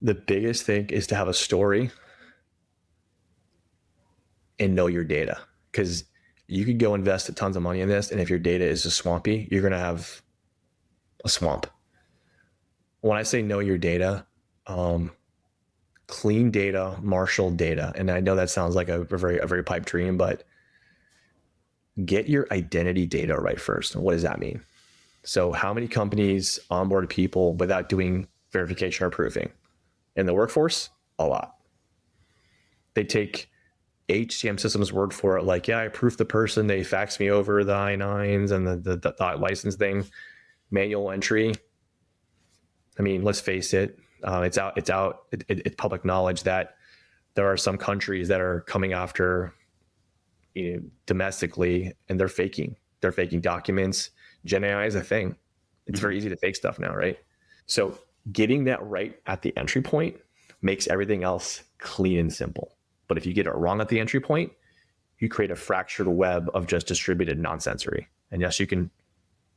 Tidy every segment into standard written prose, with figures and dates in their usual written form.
The biggest thing is to have a story and know your data, because you could go invest tons of money in this, and if your data is just swampy, you're going to have a swamp. When I say know your data, clean data, marshal data, and I know that sounds like a very pipe dream, but get your identity data right first. And what does that mean? So how many companies onboard people without doing verification or proofing? In the workforce, a lot. They take HCM systems word for it, like, yeah, I proofed the person, they faxed me over the I-9s and the license thing, manual entry. I mean, let's face it, it's public knowledge that there are some countries that are coming after domestically, and they're faking documents. Gen AI is a thing. It's very easy to fake stuff now, right? So getting that right at the entry point makes everything else clean and simple. But if you get it wrong at the entry point, you create a fractured web of just distributed nonsensory. And yes, you can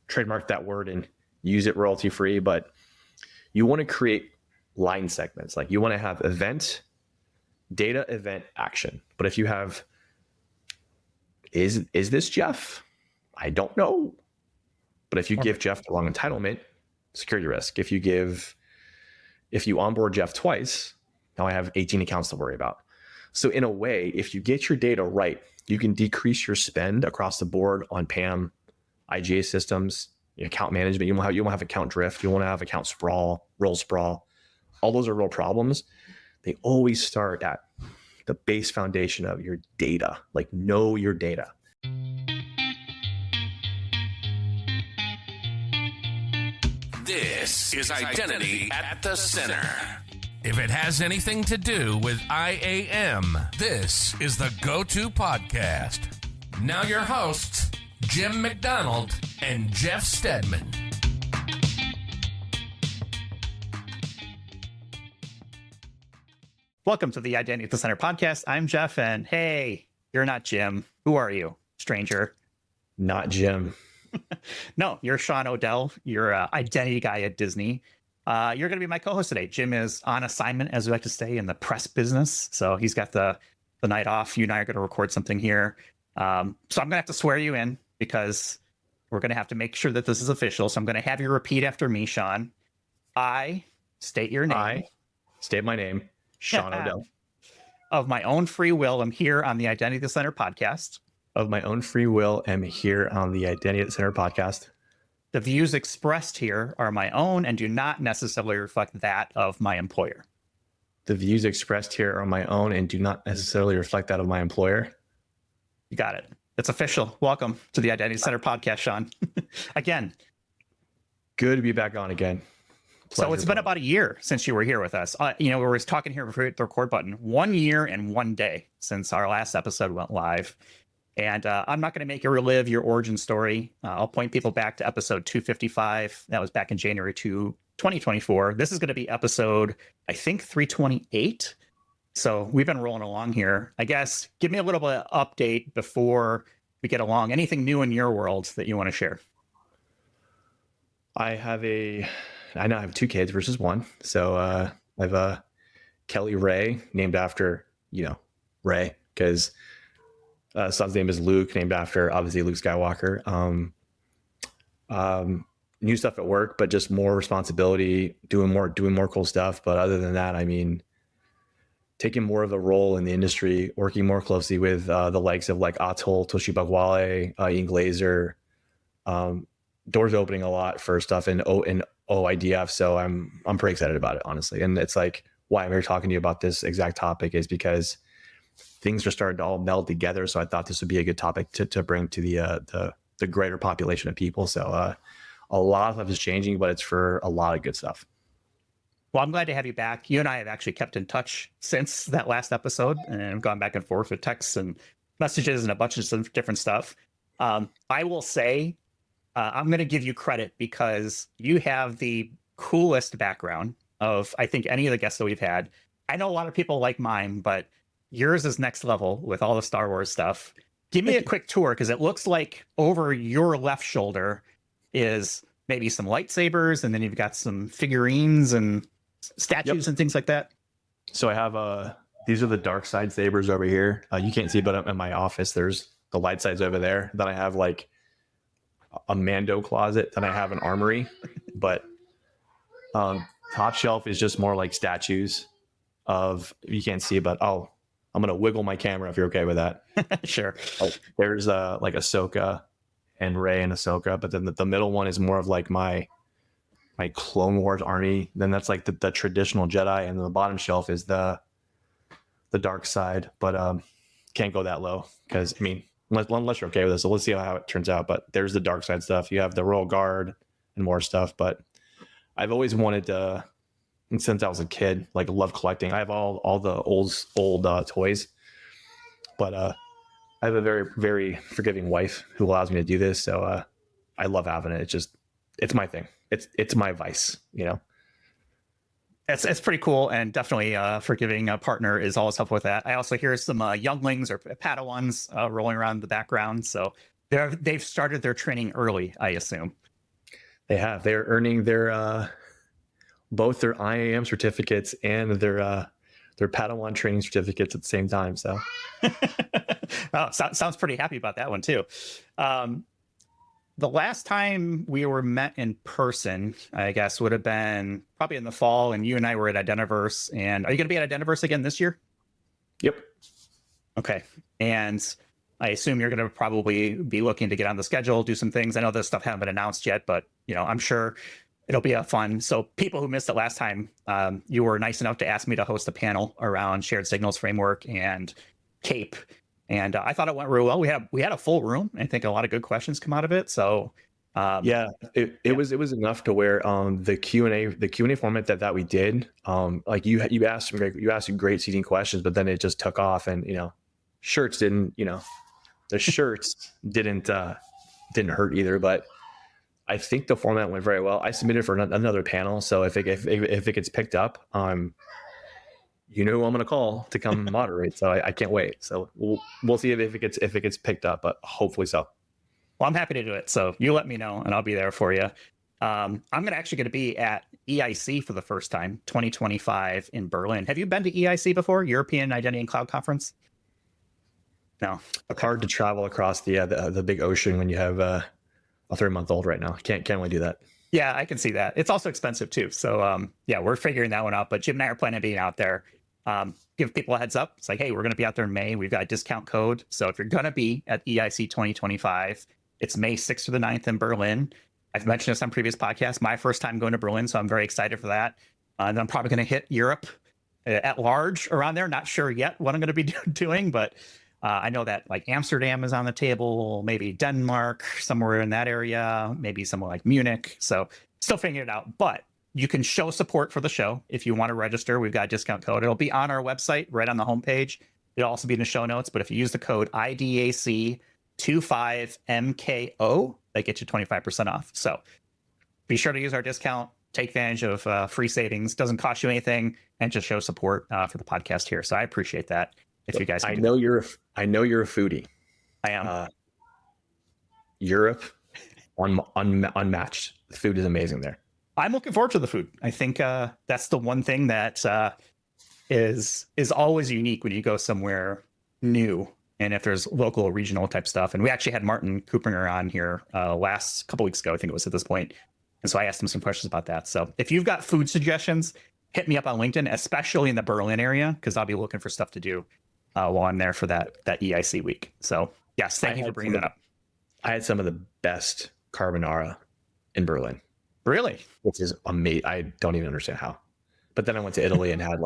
trademark that word and use it royalty free, but you want to create line segments. Like, you want to have event, data, event, action. But if you have, is this Jeff? I don't know. But if you give Jeff the wrong entitlement, security risk. If you onboard Jeff twice, now I have 18 accounts to worry about. So in a way, if you get your data right, you can decrease your spend across the board on PAM, IGA systems, account management. You won't have account drift. You won't have account sprawl, role sprawl. All those are real problems. They always start at the base foundation of your data. Like, know your data. This is Identity at the Center. If it has anything to do with IAM, this is the go-to podcast. Now your hosts, Jim McDonald and Jeff Stedman. Welcome to the Identity at the Center podcast. I'm Jeff, and hey, you're not Jim. Who are you, stranger? Not Jim. No, you're Sean O'Dell. You're an identity guy at Disney. You're going to be my co-host today. Jim is on assignment, as we like to say, in the press business. So he's got the night off. You and I are going to record something here. So I'm going to have to swear you in, because we're going to have to make sure that this is official. So I'm going to have you repeat after me, Sean. I state your name. I state my name, Sean O'Dell. Of my own free will, I'm here on the Identity at the Center podcast. Of my own free will, am here on the Identity at the Center podcast. The views expressed here are my own and do not necessarily reflect that of my employer. The views expressed here are my own and do not necessarily reflect that of my employer. You got it. It's official. Welcome to the Identity Center podcast, Sean. Again. Good to be back on again. Pleasure. So it's been about a year since you were here with us. We were talking here before we hit the record button. 1 year and 1 day since our last episode went live. And I'm not going to make you relive your origin story. I'll point people back to episode 255. That was back in January 2024. This is going to be episode, I think, 328. So we've been rolling along here. I guess, give me a little bit of update before we get along. Anything new in your world that you want to share? I now have 2 kids versus 1. So I have Kelly Ray, named after, Ray, because son's name is Luke, named after, obviously, Luke Skywalker. New stuff at work, but just more responsibility, doing more cool stuff. But other than that, I mean, taking more of a role in the industry, working more closely with the likes of like Atul, Toshiba Gwale, Ian Glazer. Doors opening a lot for stuff in OIDF. So I'm pretty excited about it, honestly. And it's like, why I'm here talking to you about this exact topic is because things are starting to all meld together. So I thought this would be a good topic to bring to the greater population of people. So a lot of stuff is changing, but it's for a lot of good stuff. Well, I'm glad to have you back. You and I have actually kept in touch since that last episode, and I've gone back and forth with texts and messages and a bunch of different stuff. I will say, I'm going to give you credit because you have the coolest background of, I think, any of the guests that we've had. I know a lot of people like mine, but yours is next level with all the Star Wars stuff. Give me a quick tour, because it looks like over your left shoulder is maybe some lightsabers, and then you've got some figurines and statues and things like that? So I have these are the dark side sabers over here. You can't see, but in my office, there's the light sides over there. Then I have like a Mando closet. Then I have an armory, but top shelf is just more like statues of, you can't see, but I'm gonna wiggle my camera if you're okay with that. Sure. There's like Ahsoka and Rey and Ahsoka, but then the middle one is more of like my Clone Wars army. Then that's like the traditional Jedi, and the bottom shelf is the dark side. But can't go that low because I mean, unless you're okay with it. So let's see how it turns out. But there's the dark side stuff. You have the Royal Guard and more stuff. But I've always wanted to, and since I was a kid, like love collecting. I have all the old toys, but I have a very, very forgiving wife who allows me to do this. So I love having it. It's my thing. It's my vice, you know. It's pretty cool, and definitely forgiving a partner is always helpful with that. I also hear some younglings or Padawans rolling around in the background, so they've started their training early, I assume. They have. They're earning their both their IAM certificates and their Padawan training certificates at the same time. So, well, sounds pretty happy about that one too. The last time we were met in person, I guess, would have been probably in the fall, and you and I were at Identiverse. And are you going to be at Identiverse again this year? Yep. Okay. And I assume you're going to probably be looking to get on the schedule, do some things. I know this stuff haven't been announced yet, but I'm sure it'll be fun. So people who missed it last time, you were nice enough to ask me to host a panel around shared signals framework and CAEP. And I thought it went really well. We had a full room. I think a lot of good questions come out of it. So it was enough to where the Q&A format that we did, like you asked some great seating questions, but then it just took off, and shirts didn't, the shirts didn't hurt either. But I think the format went very well. I submitted for another panel, so if it gets picked up, who I'm going to call to come moderate. So I can't wait. So we'll see if it gets picked up, but hopefully so. Well, I'm happy to do it. So you let me know and I'll be there for you. I'm going to be at EIC for the first time, 2025 in Berlin. Have you been to EIC before? European Identity and Cloud Conference? No. It's hard to travel across the big ocean when you have a 3-month-old right now. Can't really do that. Yeah, I can see that. It's also expensive too. So we're figuring that one out. But Jim and I are planning on being out there. Give people a heads up. It's like, hey, we're going to be out there in May. We've got a discount code. So if you're going to be at EIC 2025, it's May 6th to the 9th in Berlin. I've mentioned this on previous podcasts. My first time going to Berlin, so I'm very excited for that. And I'm probably going to hit Europe at large around there. Not sure yet what I'm going to be doing, but I know that like Amsterdam is on the table, maybe Denmark, somewhere in that area, maybe somewhere like Munich. So still figuring it out. But you can show support for the show if you want to register. We've got a discount code. It'll be on our website, right on the homepage. It'll also be in the show notes. But if you use the code IDAC25MKO, that gets you 25% off. So be sure to use our discount. Take advantage of free savings. Doesn't cost you anything, and just show support for the podcast here. So I appreciate that. If you guys, I know you're a foodie. I am. Europe, unmatched. The food is amazing there. I'm looking forward to the food. I think that's the one thing that is always unique when you go somewhere new, and if there's local, regional type stuff. And we actually had Martin Coopringer on here last couple weeks ago, I think it was at this point. And so I asked him some questions about that. So if you've got food suggestions, hit me up on LinkedIn, especially in the Berlin area, because I'll be looking for stuff to do while I'm there for that EIC week. So yes, thank you for bringing that up. I had some of the best carbonara in Berlin. Really? Which is amazing. I don't even understand how. But then I went to Italy and had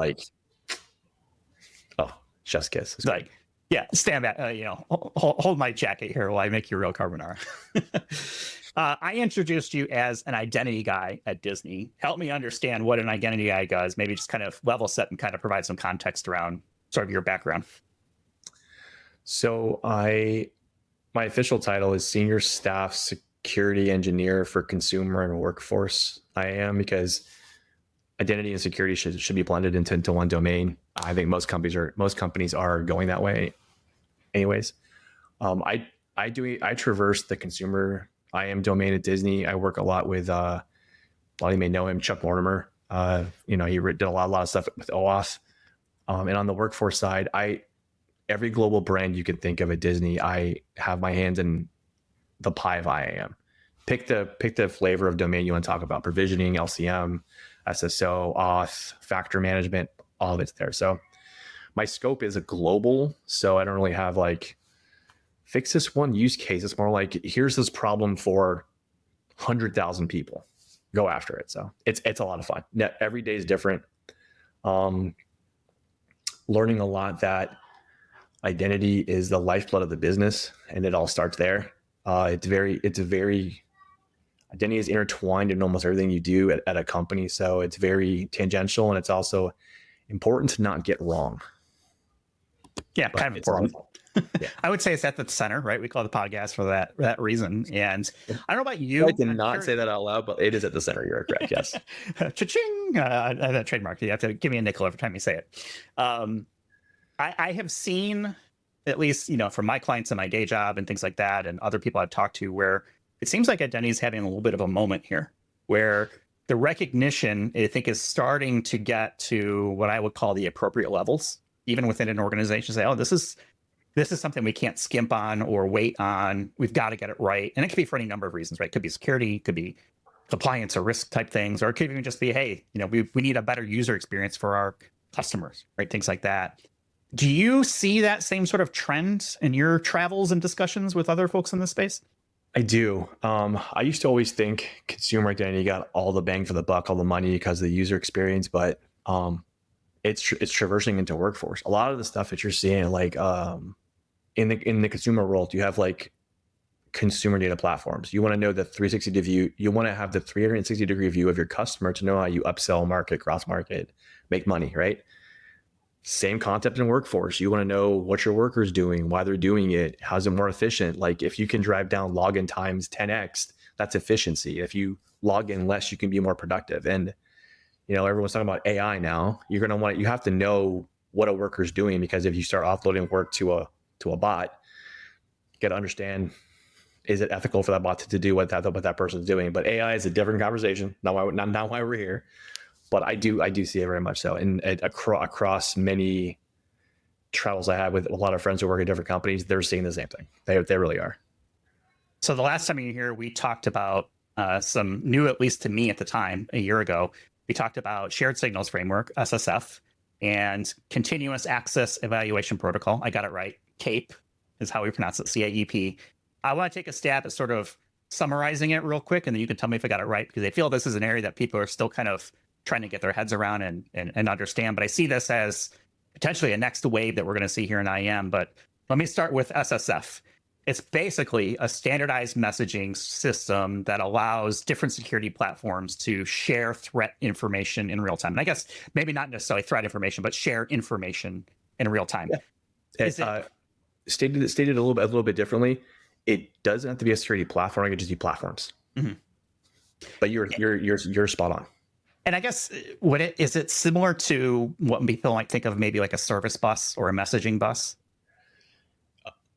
chef's kiss. It's like, yeah, stand back. Hold my jacket here while I make you real carbonara. I introduced you as an identity guy at Disney. Help me understand what an identity guy does. Maybe just kind of level set and kind of provide some context around sort of your background. So my official title is Senior Staff Security Engineer for Consumer and Workforce. I am, because identity and security should be blended into one domain. I think most companies are going that way. Anyways, I traverse the consumer IAM domain at Disney. I work a lot with a lot of you may know him, Chuck Mortimer. He did a lot of stuff with OAuth. And on the workforce side, every global brand you can think of at Disney, I have my hands in the pie of IAM. Pick the flavor of domain you want to talk about: provisioning, LCM, SSO, auth, factor management, all of it's there. So my scope is a global, so I don't really have like fix this one use case. It's more like, here's this problem for 100,000 people, go after it. So it's a lot of fun. Every day is different. Learning a lot that identity is the lifeblood of the business, and it all starts there. Identity is intertwined in almost everything you do at a company. So it's very tangential, and it's also important to not get wrong. Yeah, kind of important. Yeah. I would say it's at the center, right? We call the podcast for that reason. And I don't know about you. I did not say that out loud, but it is at the center. You're correct. Yes. Cha-ching! That trademark. You have to give me a nickel every time you say it. I have seen, at least, from my clients in my day job and things like that, and other people I've talked to, where it seems like identity is having a little bit of a moment here, where the recognition, I think, is starting to get to what I would call the appropriate levels, even within an organization. Say, oh, this is something we can't skimp on or wait on. We've got to get it right. And it could be for any number of reasons, right? It could be security, it could be compliance or risk type things, or it could even just be, hey, we need a better user experience for our customers, right? Things like that. Do you see that same sort of trend in your travels and discussions with other folks in this space? I do. I used to always think consumer identity got all the bang for the buck, all the money because of the user experience, but it's traversing into workforce. A lot of the stuff that you're seeing, like in the consumer world, you have like consumer data platforms. You want to know the 360 view. You want to have the 360 degree view of your customer to know how you upsell, market, cross market, make money, right? Same concept in workforce. You want to know what your workers doing, why they're doing it, how's it more efficient. Like if you can drive down login times 10x, that's efficiency. If you log in less, you can be more productive. And everyone's talking about AI now. You have to know what a worker's doing, because if you start offloading work to a bot, you got to understand, is it ethical for that bot to do what that person's doing? But AI is a different conversation. Not why we're here. But I do see it very much so. And across many travels I had with a lot of friends who work at different companies, they're seeing the same thing. They really are. So the last time you were here, we talked about some new, at least to me at the time, a year ago. We talked about shared signals framework, SSF, and continuous access evaluation protocol. I got it right. CAEP is how we pronounce it, CAEP. I want to take a stab at sort of summarizing it real quick, and then you can tell me if I got it right, because I feel this is an area that people are still kind of trying to get their heads around and understand. But I see this as potentially a next wave that we're going to see here in IAM. But let me start with SSF. It's basically a standardized messaging system that allows different security platforms to share threat information in real time. And I guess maybe not necessarily threat information, but share information in real time. Yeah. Stated a little bit differently. It doesn't have to be a security platform. I could just be platforms. Mm-hmm. But you're spot on. And I guess is it similar to what people might think of maybe like a service bus or a messaging bus?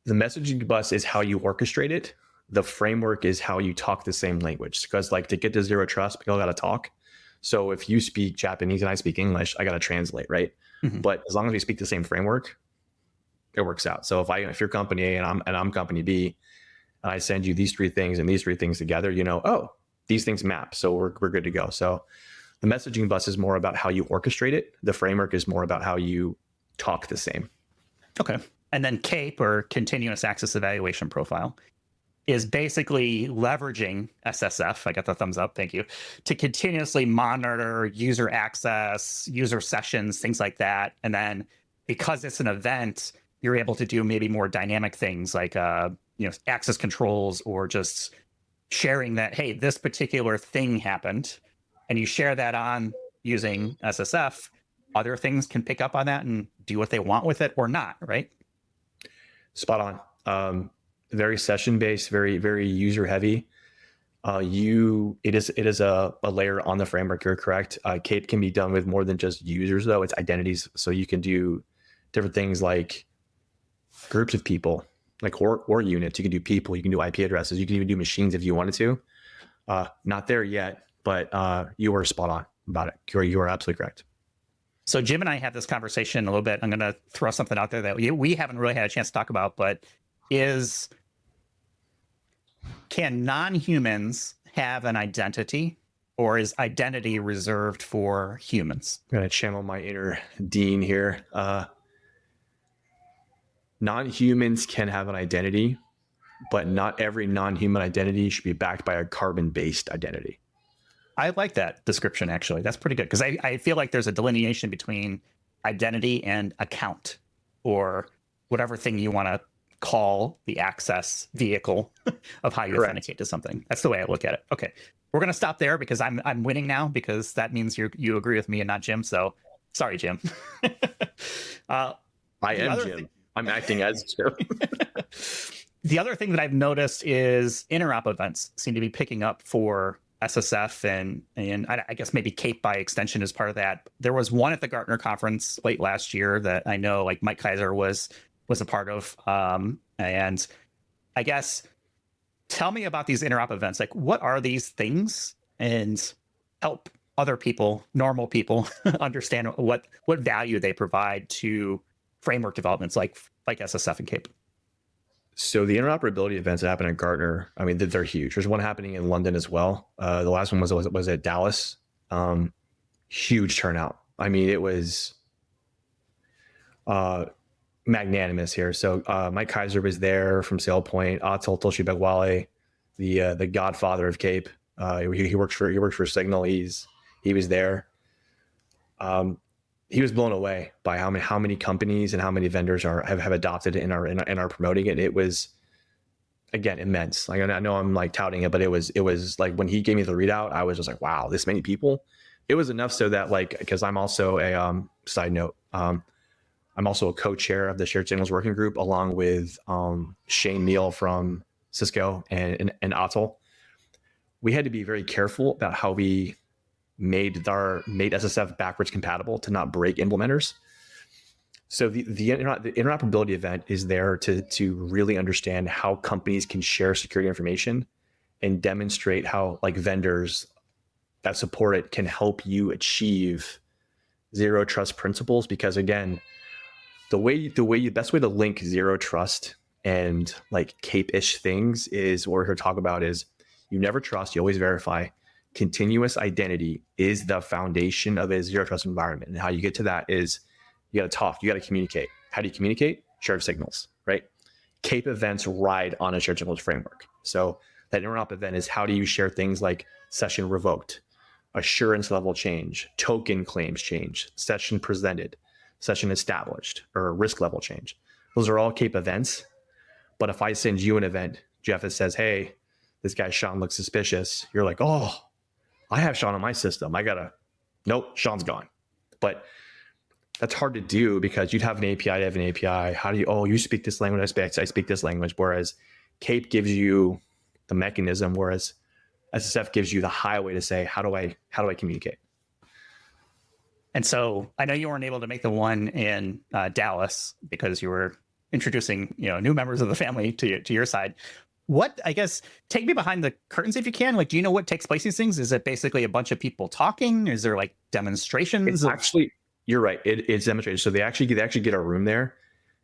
The messaging bus is how you orchestrate it. The framework is how you talk the same language. Because like to get to zero trust, people got to talk. So if you speak Japanese and I speak English, I got to translate, right? Mm-hmm. But as long as we speak the same framework, it works out. So if you're company A and I'm company B, and I send you these three things and these three things together, these things map. So we're good to go. So the messaging bus is more about how you orchestrate it. The framework is more about how you talk the same. Okay. And then CAEP, or Continuous Access Evaluation Profile, is basically leveraging SSF, I got the thumbs up, thank you, to continuously monitor user access, user sessions, things like that. And then because it's an event, you're able to do maybe more dynamic things like access controls, or just sharing that, hey, this particular thing happened, and you share that on using SSF. Other things can pick up on that and do what they want with it or not, right? Spot on. Very session based, very, very user heavy. It is a layer on the framework. You're correct. CAEP can be done with more than just users, though. It's identities. So you can do different things like groups of people, like or units. You can do people. You can do IP addresses. You can even do machines if you wanted to. Not there yet, but you are spot on. about it. You are absolutely correct. So Jim and I had this conversation a little bit. I'm going to throw something out there that we haven't really had a chance to talk about, but can non-humans have an identity, or is identity reserved for humans? I'm going to channel my inner Dean here. Non-humans can have an identity, but not every non-human identity should be backed by a carbon-based identity. I like that description, actually. That's pretty good, because I feel like there's a delineation between identity and account, or whatever thing you want to call the access vehicle of how you authenticate to something. That's the way I look at it. Okay, we're going to stop there because I'm winning now, because that means you agree with me and not Jim. So sorry, Jim. I am Jim. I'm acting as Jim. The other thing that I've noticed is interop events seem to be picking up for SSF, and I guess maybe CAEP by extension is part of that. There was one at the Gartner conference late last year that I know, like, Mike Kaiser was a part of. And I guess, tell me about these interop events. Like, what are these things, and help other people, normal people, understand what value they provide to framework developments like SSF and CAEP. So the interoperability events that happen at Gartner, I mean, they're huge. There's one happening in London as well. The last one was at Dallas. Huge turnout. I mean, it was magnanimous here. So Mike Kaiser was there from SailPoint. Atul Tulshibagwale, the godfather of CAEP. He works for Signal. He was there. He was blown away by how many companies and how many vendors have adopted it and are promoting it. It was, again, immense. Like, I know I'm like touting it, but it was like, when he gave me the readout, I was just like, wow, this many people. It was enough so that, like, because I'm also a side note, I'm also a co-chair of the Shared Signals Working Group, along with Shane Neal from Cisco and Atul. We had to be very careful about how we made SSF backwards compatible to not break implementers. So the interoperability event is there to really understand how companies can share security information and demonstrate how, like, vendors that support it can help you achieve zero trust principles. Because, again, the best way to link zero trust and, like, CAEP-ish things is what we're here to talk about is you never trust, you always verify. Continuous identity is the foundation of a zero trust environment. And how you get to that is you got to talk, you got to communicate. How do you communicate? Shared signals, right? CAEP events ride on a shared signals framework. So that interop event is, how do you share things like session revoked, assurance level change, token claims change, session presented, session established, or risk level change. Those are all CAEP events. But if I send you an event, Jeff, that says, hey, this guy Sean looks suspicious, you're like, oh, I have Sean on my system. Nope, Sean's gone. But that's hard to do, because you'd have an API, I have an API. How do you speak this language, I speak this language. Whereas CAEP gives you the mechanism, whereas SSF gives you the highway to say, how do I communicate? And so I know you weren't able to make the one in Dallas because you were introducing, new members of the family to your side. What, I guess, take me behind the curtains if you can. Like, do you know what takes place in these things? Is it basically a bunch of people talking? Is there, like, demonstrations? It's actually, you're right. It's demonstrated. So they actually get a room there,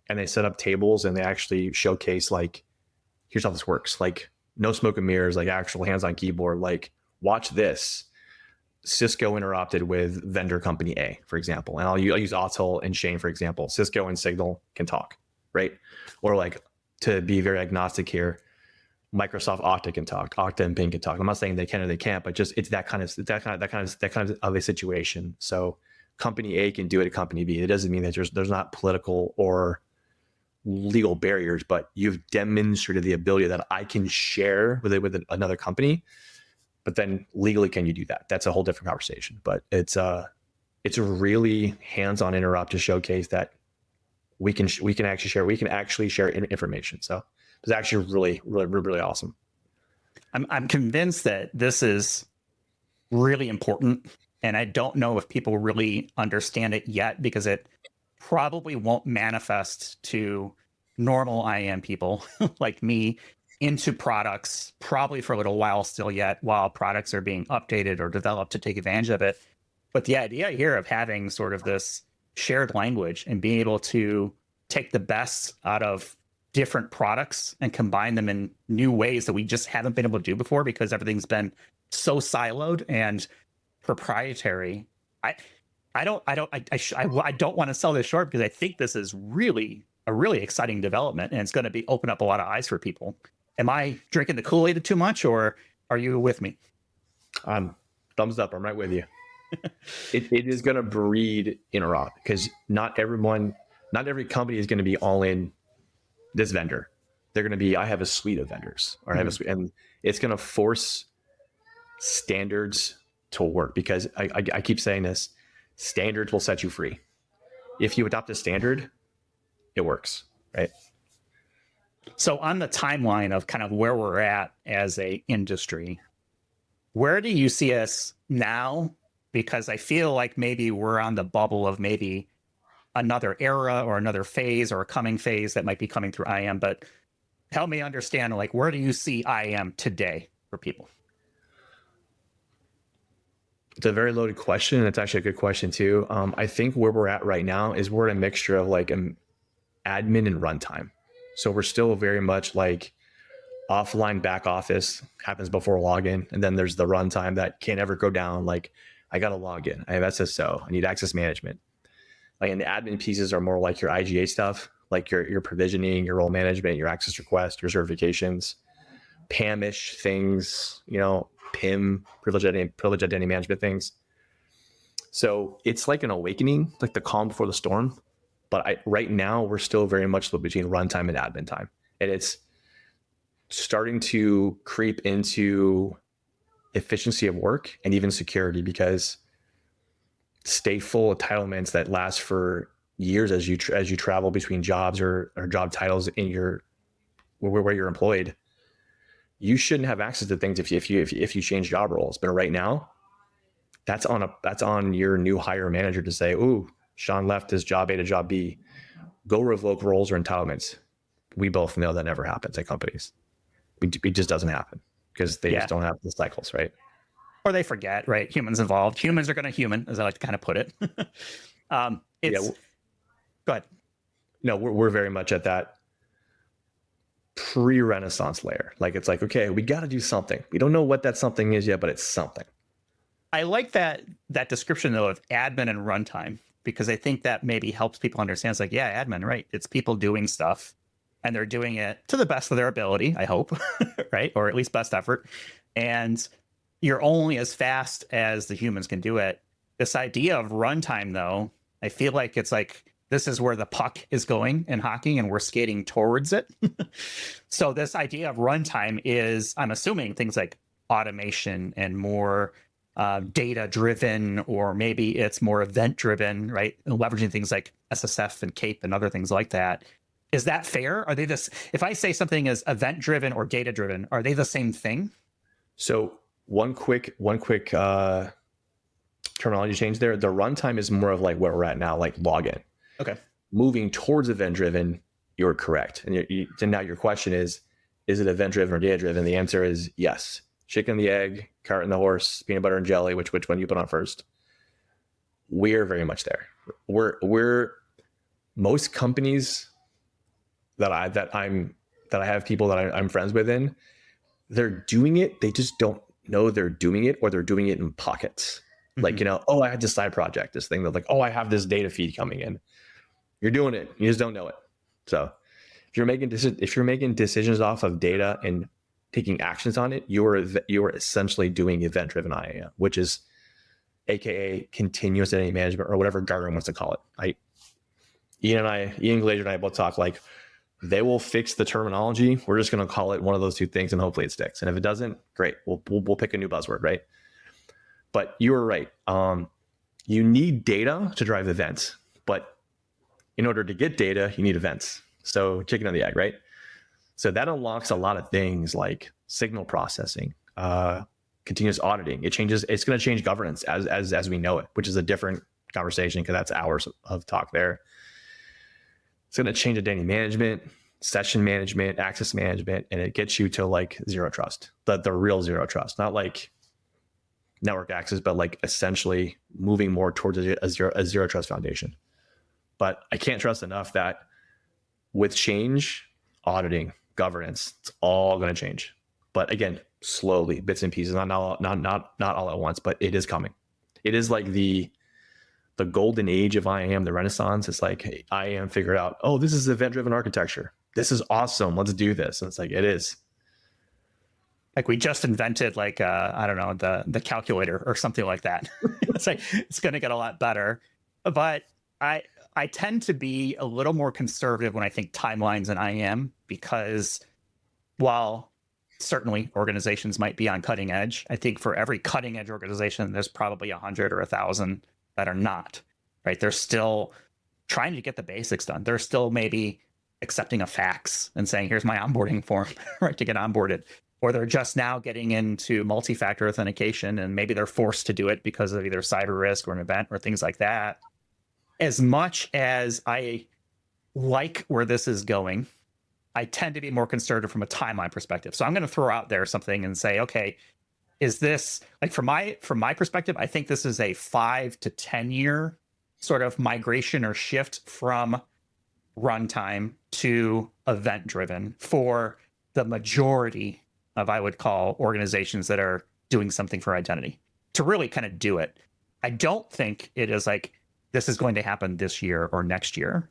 and they set up tables, and they actually showcase, like, here's how this works. Like, no smoke and mirrors, like actual hands on keyboard. Like, watch this. Cisco interrupted with vendor company A, for example. And I'll use Atul and Shane, for example. Cisco and Signal can talk, right? Or, like, to be very agnostic here, Microsoft Okta can talk, Okta and Ping can talk. I'm not saying they can or they can't, but just it's that kind of a situation. So company A can do it at company B. It doesn't mean that there's not political or legal barriers, but you've demonstrated the ability that I can share with another company. But then legally, can you do that? That's a whole different conversation. But it's a really hands-on interop to showcase that we can actually share information. So it's actually really, really, really awesome. I'm convinced that this is really important, and I don't know if people really understand it yet, because it probably won't manifest to normal IAM people like me into products probably for a little while still yet, while products are being updated or developed to take advantage of it. But the idea here of having sort of this shared language and being able to take the best out of different products and combine them in new ways that we just haven't been able to do before because everything's been so siloed and proprietary. I don't want to sell this short because I think this is really a really exciting development, and it's going to be open up a lot of eyes for people. Am I drinking the Kool-Aid too much, or are you with me? Thumbs up. I'm right with you. It is going to breed interop because not every company is going to be all in this vendor. They're going to be, I have a suite of vendors, or I have a suite, and it's going to force standards to work because I keep saying this, standards will set you free. If you adopt a standard, it works, right? So on the timeline of kind of where we're at as a industry, where do you see us now? Because I feel like maybe we're on the bubble of maybe another era or another phase or a coming phase that might be coming through IAM. But help me understand, like, where do you see IAM today for people? It's a very loaded question. And it's actually a good question too. I think where we're at right now is we're in a mixture of like an admin and runtime. So we're still very much like offline back office happens before login. And then there's the runtime that can't ever go down. Like I got to log in. I have SSO. I need access management. Like, and the admin pieces are more like your IGA stuff, like your provisioning, your role management, your access request, your certifications, PAM-ish things, PIM, privilege identity management things. So it's like an awakening, like the calm before the storm. But right now, we're still very much between runtime and admin time. And it's starting to creep into efficiency of work and even security, because stateful entitlements that last for years as you travel between jobs or job titles in where you're employed, you shouldn't have access to things if you change job roles. But right now, that's on your new hire manager to say, "Ooh, Sean left his job A to job B. Go revoke roles or entitlements." We both know that never happens at companies. It just doesn't happen because they just don't have the cycles, right? Or they forget, right? Humans involved. Humans are going to human, as I like to kind of put it. Go ahead. No, we're very much at that pre-Renaissance layer. Like it's like, okay, we got to do something. We don't know what that something is yet, but it's something. I like that description though of admin and runtime, because I think that maybe helps people understand. It's like, yeah, admin, right? It's people doing stuff, and they're doing it to the best of their ability, I hope, right? Or at least best effort. And you're only as fast as the humans can do it. This idea of runtime, though, I feel like it's like this is where the puck is going in hockey, and we're skating towards it. So this idea of runtime is, I'm assuming, things like automation and more data driven, or maybe it's more event driven, right? And leveraging things like SSF and CAEP and other things like that. Is that fair? Are they this? If I say something is event driven or data driven, are they the same thing? So one quick terminology change there. The runtime is more of like where we're at now, like login. Okay. Moving towards event driven, you're correct. And now your question is it event driven or data driven? The answer is yes. Chicken and the egg, carrot and the horse, peanut butter and jelly. Which one you put on first? We're very much there. We're most companies that I have people that I'm friends with in, they're doing it. They just don't know they're doing it, or they're doing it in pockets. Like, oh, I had this side project, this thing. They're like, oh, I have this data feed coming in. You're doing it. You just don't know it. So if you're making decisions off of data and taking actions on it, you're essentially doing event-driven IAM, which is AKA continuous identity management, or whatever Gartner wants to call it. Ian Glazer and I both talk like they will fix the terminology. We're just going to call it one of those two things, and hopefully it sticks. And if it doesn't, great. We'll pick a new buzzword, right? But you were right. You need data to drive events, but in order to get data, you need events. So chicken and the egg, right? So that unlocks a lot of things like signal processing, continuous auditing. It's going to change governance as we know it, which is a different conversation because that's hours of talk there. It's going to change identity management, session management, access management, and it gets you to like zero trust, the real zero trust, not like network access, but like essentially moving more towards a zero trust foundation. But I can't trust enough that with change, auditing, governance, it's all going to change. But again, slowly, bits and pieces, not all at once, but it is coming. It is like the golden age of IAM, the Renaissance. It's like, hey, IAM figured out, oh, this is event-driven architecture. This is awesome. Let's do this. And it's like, it is. Like we just invented like I don't know, the calculator or something like that. It's like it's going to get a lot better. But I tend to be a little more conservative when I think timelines in IAM, because while certainly organizations might be on cutting edge, I think for every cutting edge organization, there's probably 100 or 1,000 that are not, right? They're still trying to get the basics done. They're still maybe accepting a fax and saying, here's my onboarding form, right, to get onboarded. Or they're just now getting into multi-factor authentication, and maybe they're forced to do it because of either cyber risk or an event or things like that. As much as I like where this is going, I tend to be more conservative from a timeline perspective. So I'm going to throw out there something and say, okay, is this like from my perspective, I think this is a 5 to 10 year sort of migration or shift from runtime to event driven for the majority of, I would call, organizations that are doing something for identity to really kind of do it. I don't think it is like this is going to happen this year or next year.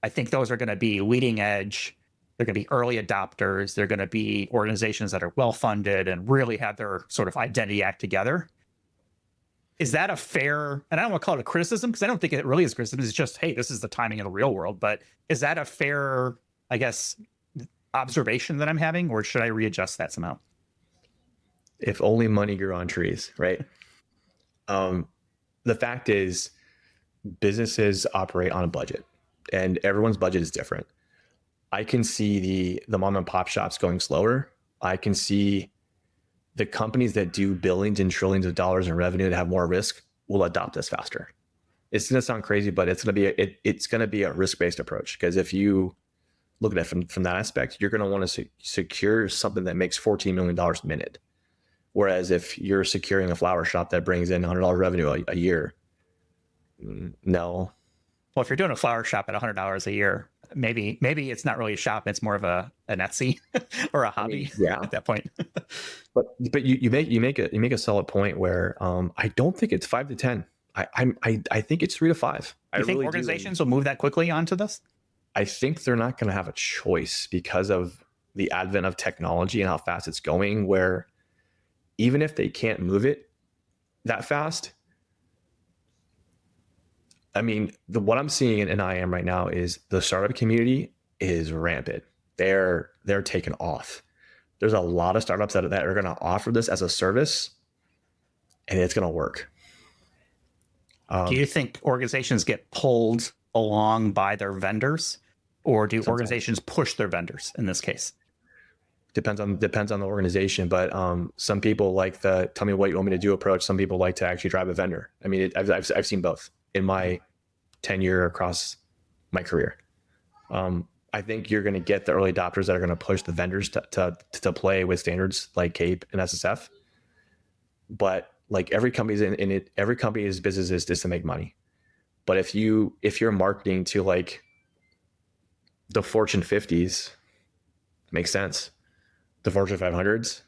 I think those are going to be leading edge. They're going to be early adopters. They're going to be organizations that are well funded and really have their sort of identity act together. Is that a fair, and I don't want to call it a criticism because I don't think it really is criticism. It's just, hey, this is the timing of the real world. But is that a fair, I guess, observation that I'm having, or should I readjust that somehow? If only money grew on trees, right? The fact is, businesses operate on a budget, and everyone's budget is different. I can see the mom and pop shops going slower. I can see the companies that do billions and trillions of dollars in revenue that have more risk will adopt this faster. It's going to sound crazy, but it's going to be a risk-based approach, because if you look at it from that aspect, you're going to want to secure something that makes $14 million a minute. Whereas if you're securing a flower shop that brings in $100 revenue a year, no. Well, if you're doing a flower shop at $100 a year, maybe it's not really a shop. It's more of an Etsy or a hobby. I mean, yeah. At that point. but you make a solid point where I don't think it's 5 to 10. I think it's 3 to 5. You think really organizations will move that quickly onto this? I think they're not going to have a choice because of the advent of technology and how fast it's going, where even if they can't move it that fast, I mean, what I'm seeing in IAM right now is the startup community is rampant. They're taking off. There's a lot of startups that are going to offer this as a service, and it's going to work. Do you think organizations get pulled along by their vendors, or do organizations push their vendors in this case? Depends on the organization, but some people like the tell me what you want me to do approach. Some people like to actually drive a vendor. I mean, I've seen both in my tenure across my career. I think you're going to get the early adopters that are going to push the vendors to play with standards like CAEP and SSF. But like every company's in it, every company's business is just to make money. But if you're marketing to like the Fortune 50s, it makes sense. The Fortune 500s,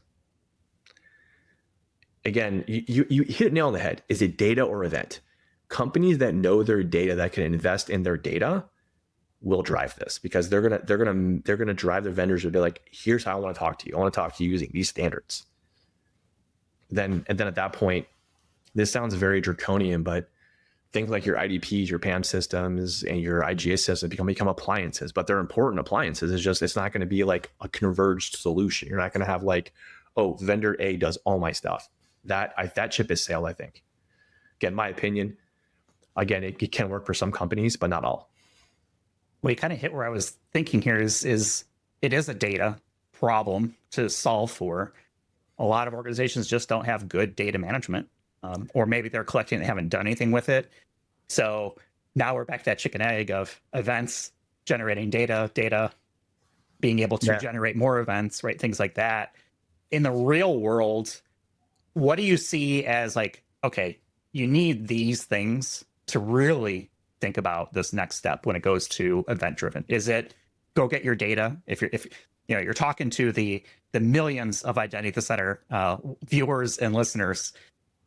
again, you hit it nail on the head. Is it data or event? Companies that know their data, that can invest in their data, will drive this, because they're gonna drive their vendors to be like, here's how I want to talk to you. I want to talk to you using these standards. Then at that point, this sounds very draconian, but things like your IDPs, your PAM systems, and your IGA systems become appliances, but they're important appliances. It's not going to be like a converged solution. You're not going to have like, oh, vendor A does all my stuff. That ship is sailed, I think. Again, my opinion. Again, it can work for some companies, but not all. Well, you kind of hit where I was thinking here is it is a data problem to solve for. A lot of organizations just don't have good data management. Or maybe they're collecting and haven't done anything with it. So now we're back to that chicken egg of events generating data, being able to generate more events, right? Things like that. In the real world, what do you see as like, okay, you need these things to really think about this next step when it goes to event driven? Is it go get your data? If you're talking to the millions of Identity Center viewers and listeners,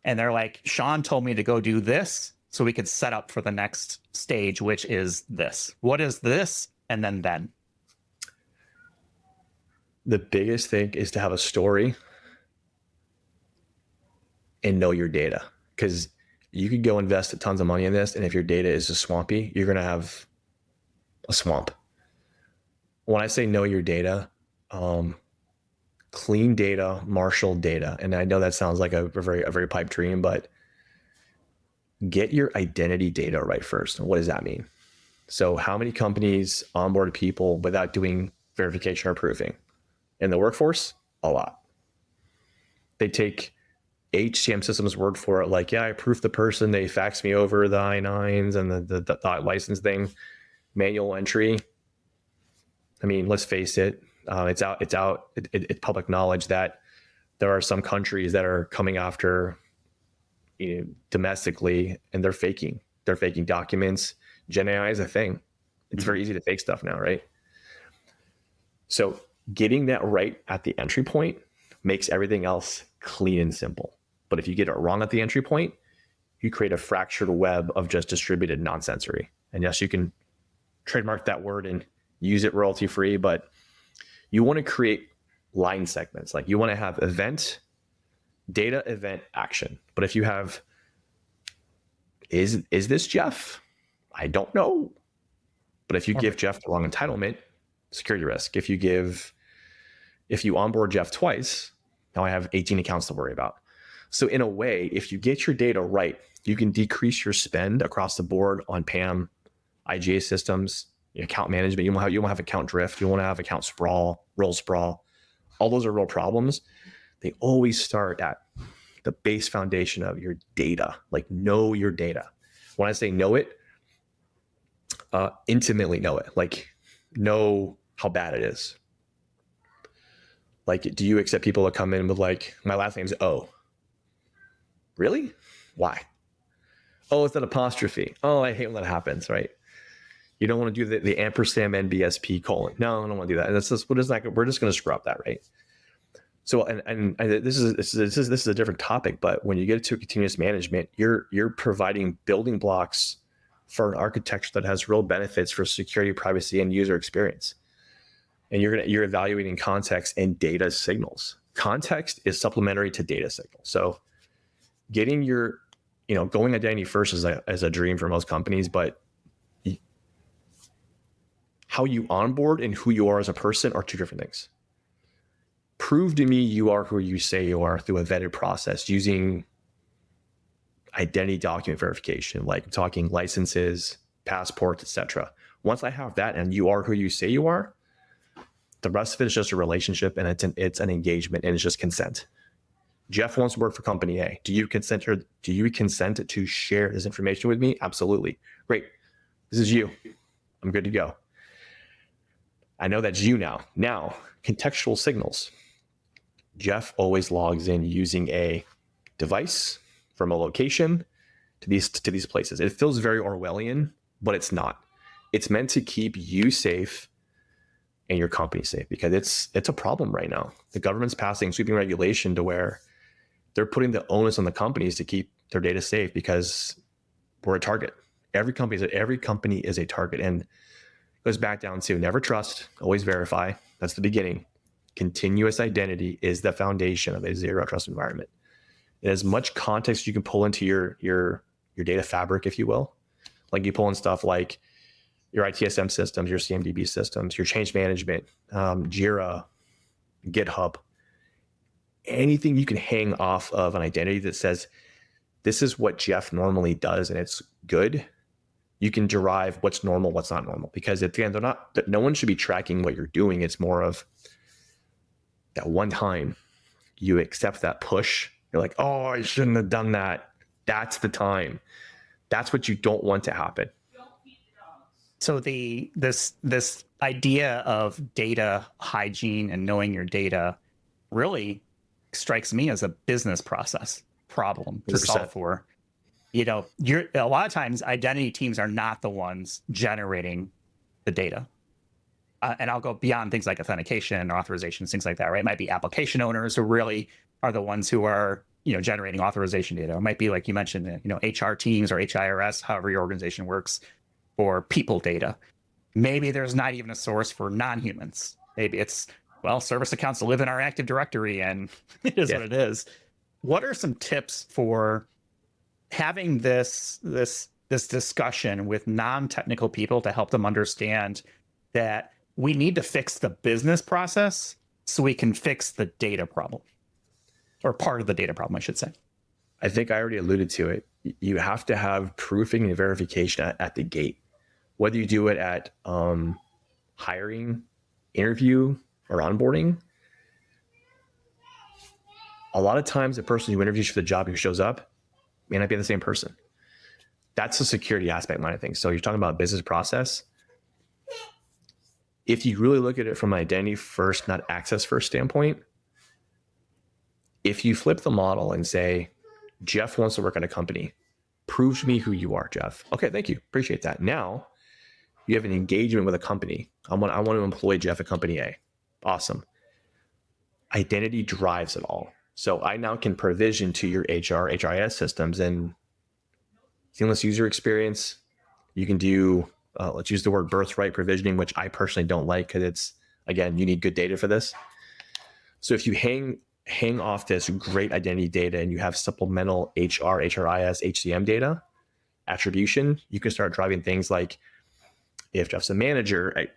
and they're like, Sean told me to go do this so we could set up for the next stage, which is this. What is this? And then. The biggest thing is to have a story and know your data, because you could go invest tons of money in this, and if your data is just swampy, you're going to have a swamp. When I say know your data, clean data, marshal data, and I know that sounds like a very pipe dream, but get your identity data right first. What does that mean? So how many companies onboard people without doing verification or proofing? In the workforce, a lot. They take HCM systems word for it, like, yeah, I proofed the person, they faxed me over the I-9s and the license thing, manual entry. I mean, let's face it, it's public knowledge that there are some countries that are coming after domestically, and they're faking documents. Gen AI is a thing. It's very easy to fake stuff now, right? So getting that right at the entry point makes everything else clean and simple. But if you get it wrong at the entry point, you create a fractured web of just distributed nonsensory. And yes, you can trademark that word and use it royalty free, but you want to create line segments. Like you want to have event, data, event, action. But if you have, is this Jeff? I don't know. But if you give Jeff the wrong entitlement, security risk. If you onboard Jeff twice, now I have 18 accounts to worry about. So in a way, if you get your data right, you can decrease your spend across the board on PAM, IGA systems, account management. You won't have account drift. You won't have account sprawl, role sprawl. All those are real problems. They always start at the base foundation of your data. Like know your data. When I say know it, intimately know it. Like know how bad it is. Like, do you accept people that come in with like, my last name's O? Really? Why? Oh, it's an apostrophe. Oh, I hate when that happens, right? You don't want to do the ampersand NBSP colon. No, I don't want to do that. And that's just, we're just going to screw up that, right? So, and this is a different topic, but when you get to continuous management, you're providing building blocks for an architecture that has real benefits for security, privacy, and user experience. And you're evaluating context and data signals. Context is supplementary to data signals. So getting your, going identity first is a dream for most companies, but how you onboard and who you are as a person are two different things. Prove to me you are who you say you are through a vetted process using identity document verification, like talking licenses, passports, etc. Once I have that and you are who you say you are, the rest of it is just a relationship, and it's an engagement, and it's just consent. Jeff wants to work for company A. Do you consent to share this information with me? Absolutely. Great. This is you. I'm good to go. I know that's you now. Now, contextual signals. Jeff always logs in using a device from a location to these places. It feels very Orwellian, but it's not. It's meant to keep you safe and your company safe, because it's a problem right now. The government's passing sweeping regulation to where they're putting the onus on the companies to keep their data safe, because we're a target. Every company is a target, and it goes back down to never trust, always verify. That's the beginning. Continuous identity is the foundation of a zero trust environment. And as much context you can pull into your data fabric, if you will, like you pull in stuff like your ITSM systems, your CMDB systems, your change management, Jira, GitHub, anything you can hang off of an identity that says, this is what Jeff normally does and it's good. You can derive what's normal, what's not normal, because at the end, no one should be tracking what you're doing. It's more of that one time you accept that push. You're like, oh, I shouldn't have done that. That's the time. That's what you don't want to happen. So this idea of data hygiene and knowing your data really strikes me as a business process problem to 100%. solve for. A lot of times identity teams are not the ones generating the data. And I'll go beyond things like authentication or authorizations, things like that, right? It might be application owners who really are the ones who are, generating authorization data. It might be, like you mentioned, HR teams or HIRS, however your organization works, or people data. Maybe there's not even a source for non-humans. Maybe it's, service accounts live in our Active Directory and it is what it is. What are some tips for having this discussion with non-technical people to help them understand that we need to fix the business process so we can fix the data problem, or part of the data problem, I should say? I think I already alluded to it. You have to have proofing and verification at the gate, whether you do it at hiring, interview, or onboarding. A lot of times the person who interviews for the job who shows up may not be the same person. That's the security aspect line of things. So you're talking about business process. If you really look at it from an identity first, not access first standpoint, if you flip the model and say, Jeff wants to work at a company, prove to me who you are, Jeff. Okay, thank you. Appreciate that. Now you have an engagement with a company. I want to employ Jeff at company A. Awesome. Identity drives it all. So I now can provision to your HR, HRIS systems and seamless user experience. You can do, let's use the word birthright provisioning, which I personally don't like because it's, again, you need good data for this. So if you hang off this great identity data and you have supplemental HR, HRIS, HCM data, attribution, you can start driving things like, if Jeff's a manager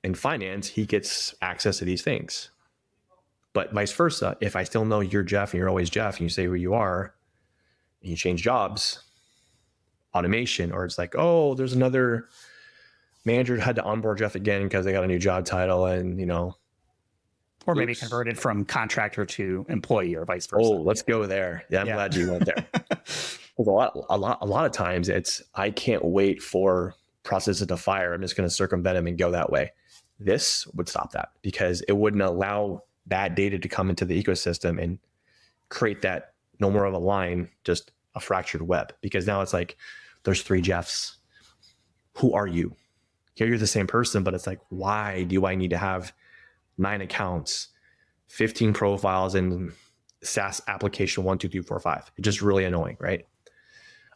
in finance, he gets access to these things. But vice versa, if I still know you're Jeff and you're always Jeff and you say who you are and you change jobs, automation, or it's like, oh, there's another manager who had to onboard Jeff again because they got a new job title and, or maybe converted from contractor to employee or vice versa. Oh, let's go there. Yeah, I'm glad you went there. A lot of times it's, I can't wait for processes to fire. I'm just going to circumvent them and go that way. This would stop that because it wouldn't allow bad data to come into the ecosystem and create that no more of a line, just a fractured web. Because now it's like, there's 3 Jeffs. Who are you? Here you're the same person, but it's like, why do I need to have 9 accounts, 15 profiles in SaaS application 1, 2, 3, 4, 5? It's just really annoying, right?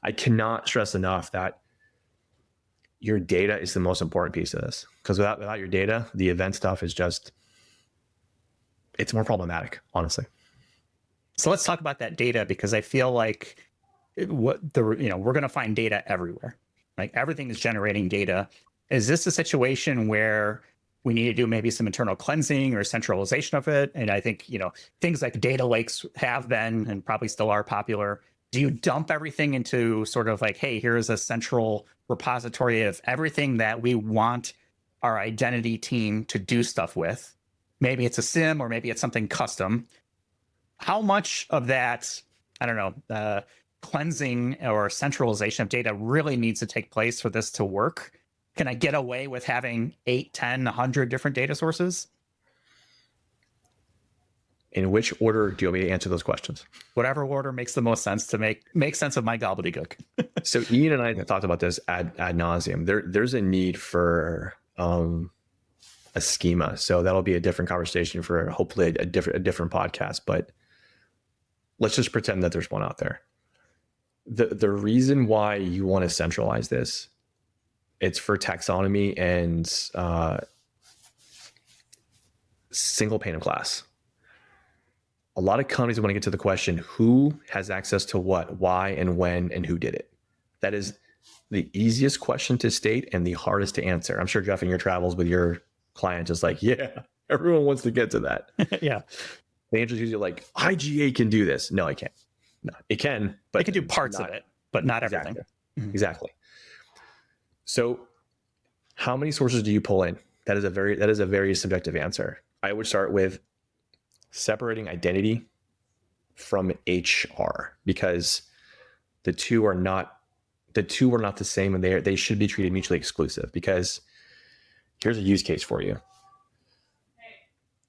I cannot stress enough that your data is the most important piece of this, because without your data, the event stuff is just, it's more problematic, honestly. So let's talk about that data, because I feel like we're going to find data everywhere. Like everything is generating data. Is this a situation where we need to do maybe some internal cleansing or centralization of it? And I think, things like data lakes have been and probably still are popular. Do you dump everything into sort of like, hey, here's a central repository of everything that we want our identity team to do stuff with? Maybe it's a SIM or maybe it's something custom. How much of that, I don't know, cleansing or centralization of data really needs to take place for this to work? Can I get away with having 8, 10, 100 different data sources? In which order do you want me to answer those questions? Whatever order makes the most sense to make sense of my gobbledygook. So Ian and I have talked about this ad nauseum. There's a need for a schema. So that'll be a different conversation for hopefully a different podcast. But let's just pretend that there's one out there. The reason why you want to centralize this, it's for taxonomy and single pane of glass. A lot of companies want to get to the question, who has access to what, why, and when, and who did it? That is the easiest question to state and the hardest to answer. I'm sure, Jeff, in your travels with your clients, is like, yeah, everyone wants to get to that. Yeah. The answer is usually like, IGA can do this. No, it can't. No, it can, but it can do parts of it, but not everything. Exactly. Mm-hmm. Exactly. So how many sources do you pull in? That is a very subjective answer. I would start with separating identity from HR, because the two are not the same, and they should be treated mutually exclusive. Because here's a use case for you.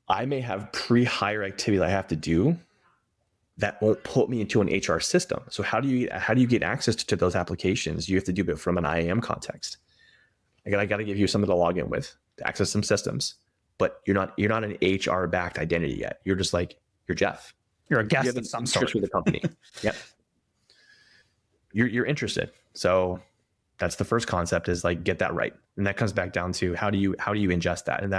I may have pre-hire activity that I have to do that won't put me into an HR system. So how do you get access to those applications? You have to do it from an IAM context. I got to give you something to log in with to access some systems, but you're not an HR backed identity yet. You're just like, you're Jeff. You're a guest of some sort with the company. Yep. You're interested. So that's the first concept, is like, get that right. And that comes back down to how do you ingest that? And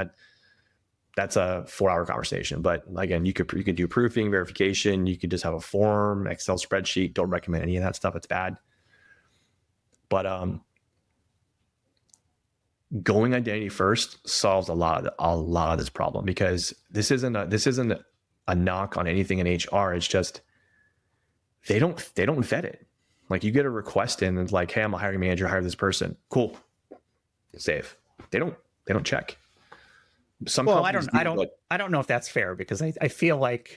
that's a 4-hour conversation. But again, you could do proofing, verification. You could just have a form, Excel spreadsheet. Don't recommend any of that stuff. It's bad. But going identity first solves a lot of this problem, because this isn't a knock on anything in HR. It's just they don't vet it. Like, you get a request in and it's like, hey, I'm a hiring manager, hire this person. Cool. Save. They don't check. I don't know if that's fair, because I feel like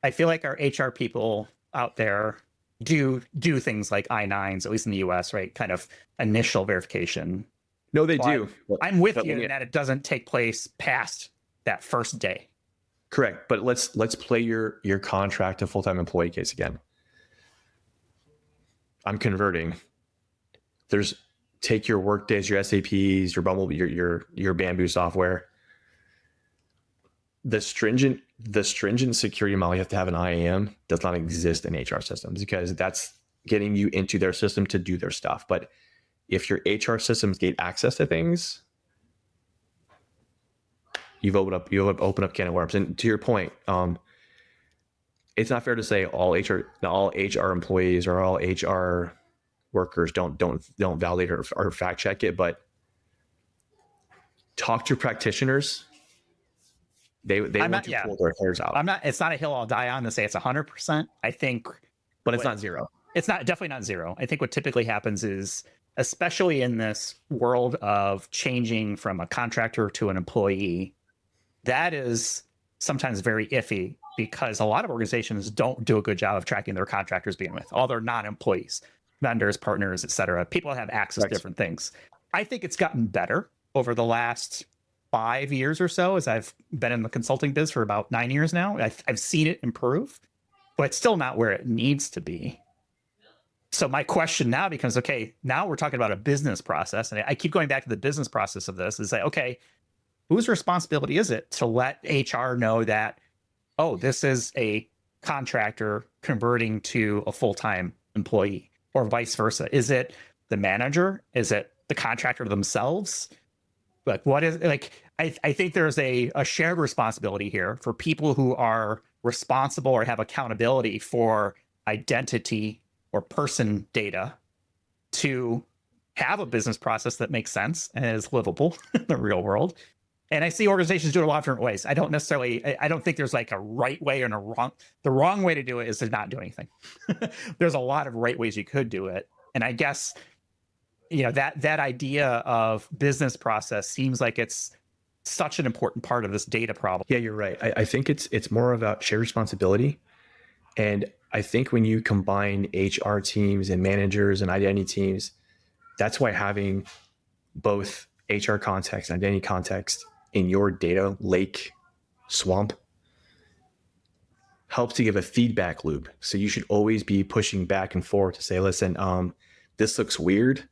our HR people out there do things like I-9s, at least in the US, right? Kind of initial verification. No, they do. I'm with you in that it doesn't take place past that first day. Correct. But let's play your contract to full-time employee case again. I'm converting. Take your Workdays, your SAPs, your Bumblebee, your Bamboo software. The stringent security model you have to have an IAM does not exist in HR systems, because that's getting you into their system to do their stuff. But if your HR systems get access to things, you've opened up a can of worms. And to your point, it's not fair to say all HR employees or all HR workers don't validate or fact check it, but talk to practitioners. They want to pull their hairs out. It's not a hill I'll die on to say it's 100%. I think, but it's not zero. It's definitely not zero. I think what typically happens is, especially in this world of changing from a contractor to an employee, that is sometimes very iffy, because a lot of organizations don't do a good job of tracking their contractors being with all their non-employees, vendors, partners, et cetera. People have access to different things. I think it's gotten better over the last 5 years or so, as I've been in the consulting biz for about 9 years now. I've seen it improve, but it's still not where it needs to be. So my question now becomes, okay, now we're talking about a business process. And I keep going back to the business process of this, is say, okay, whose responsibility is it to let HR know that, oh, this is a contractor converting to a full-time employee, or vice versa? Is it the manager? Is it the contractor themselves? Like, what is, like, I think there's a shared responsibility here for people who are responsible or have accountability for identity or person data to have a business process that makes sense and is livable in the real world. And I see organizations do it a lot of different ways. I don't think there's like a right way and a wrong. The wrong way to do it is to not do anything. There's a lot of right ways you could do it. And I guess, that idea of business process seems like it's such an important part of this data problem. Yeah, you're right. I think it's more about shared responsibility. And I think when you combine HR teams and managers and identity teams, that's why having both HR context and identity context in your data lake swamp helps to give a feedback loop. So you should always be pushing back and forth to say, listen, this looks weird.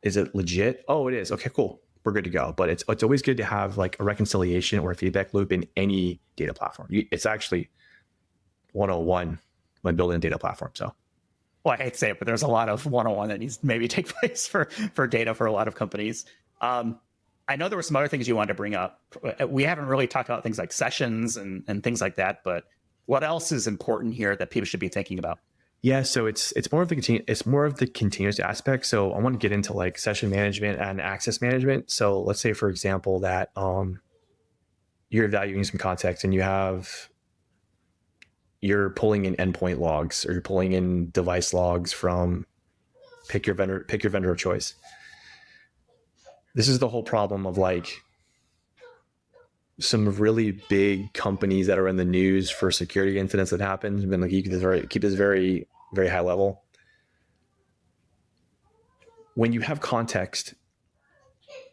Is it legit? Oh, it is. Okay, cool. We're good to go. But it's always good to have like a reconciliation or a feedback loop in any data platform. It's actually 101 when building a data platform. So, well, I hate to say it, but there's a lot of 101 that needs to maybe take place for data for a lot of companies. I know there were some other things you wanted to bring up. We haven't really talked about things like sessions and things like that, but what else is important here that people should be thinking about? Yeah, so it's more of the continuous aspect. So I want to get into like session management and access management. So let's say, for example, that you're evaluating some context and you're pulling in endpoint logs, or you're pulling in device logs from pick your vendor of choice. This is the whole problem of like some really big companies that are in the news for security incidents that happened. And like, you can keep this very, very high level. When you have context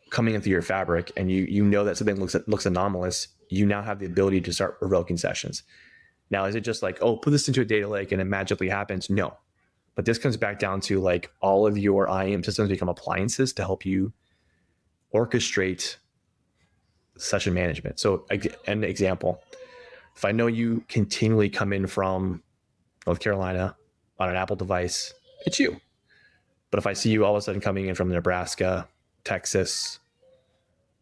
coming into your fabric and you know that something looks anomalous, you now have the ability to start revoking sessions. Now, is it just like, oh, put this into a data lake and it magically happens? No. But this comes back down to like all of your IAM systems become appliances to help you orchestrate session management. So an example, if I know you continually come in from North Carolina on an Apple device, it's you. But if I see you all of a sudden coming in from Nebraska, Texas,